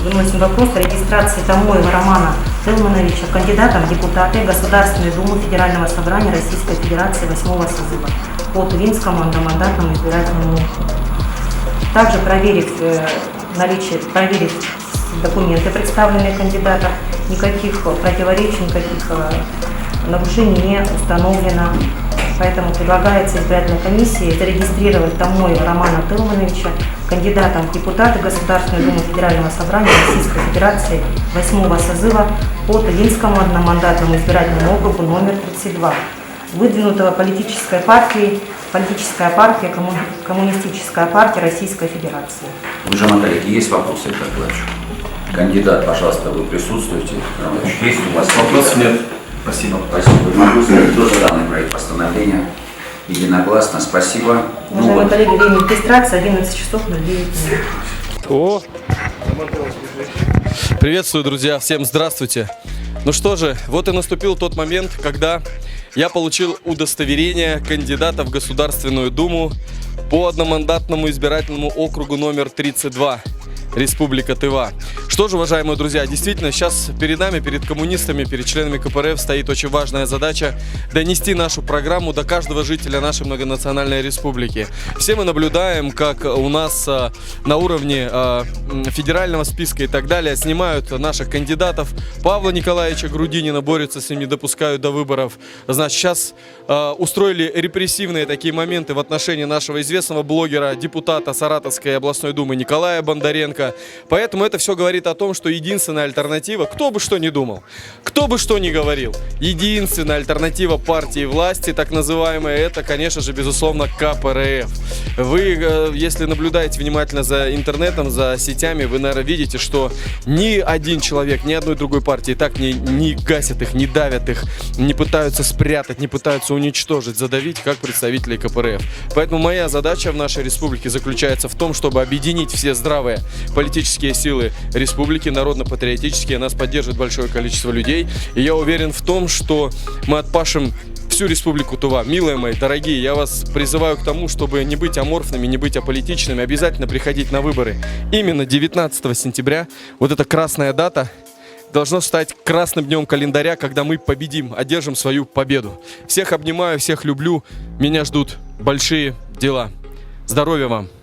выносим вопрос о регистрации Томоева Романа Тылмановича кандидатом в депутаты Государственной Думы Федерального собрания Российской Федерации 8-го созыва по Тувинскому одномандатному избирательному округу. Также проверить документы, представленные кандидатом, никаких противоречий, никаких нарушений не установлено. Поэтому предлагается избирательной комиссии зарегистрировать Томоева Романа Тылмановича кандидатом в депутаты Государственной Думы Федерального собрания Российской Федерации 8-го созыва по Тувинскому одномандатному избирательному округу номер 32, выдвинутого политическая партия Коммунистическая партия Российской Федерации. Уважаемые коллеги, есть вопросы к докладчику? Кандидат, пожалуйста, вы присутствуете. Есть у вас вопросы? Нет. Спасибо. Спасибо. Могу сказать, тоже данный проект постановления единогласно. Спасибо. Уважаемые коллеги, время регистрации 11 часов 09 минут. О! Приветствую, друзья, всем здравствуйте. Ну что же, вот и наступил тот момент, когда я получил удостоверение кандидата в Государственную Думу по одномандатному избирательному округу номер 32, Республика Тыва. Что же, уважаемые друзья, действительно, сейчас перед нами, перед коммунистами, перед членами КПРФ стоит очень важная задача донести нашу программу до каждого жителя нашей многонациональной республики. Все мы наблюдаем, как у нас на уровне федерального списка и так далее снимают наших кандидатов. Павла Николаевича Грудинина борются с ним, не допускают до выборов. Значит, сейчас устроили репрессивные такие моменты в отношении нашего известного блогера, депутата Саратовской областной думы Николая Бондаренко. Поэтому это все говорит о том, что единственная альтернатива, кто бы что ни думал, кто бы что ни говорил, единственная альтернатива партии власти, так называемая, это, конечно же, безусловно, КПРФ. Вы, если наблюдаете внимательно за интернетом, за сетями, вы, наверное, видите, что ни один человек, ни одной другой партии так не гасят их, не давят их, не пытаются спрятать, не пытаются уничтожить, задавить, как представители КПРФ. Поэтому моя задача в нашей республике заключается в том, чтобы объединить все здравые политические силы республики, народно-патриотические. Нас поддерживает большое количество людей. И я уверен в том, что мы отпашем всю республику Тува. Милые мои, дорогие, я вас призываю к тому, чтобы не быть аморфными, не быть аполитичными, обязательно приходить на выборы. Именно 19 сентября, вот эта красная дата, должно стать красным днем календаря, когда мы победим, одержим свою победу. Всех обнимаю, всех люблю. Меня ждут большие дела. Здоровья вам!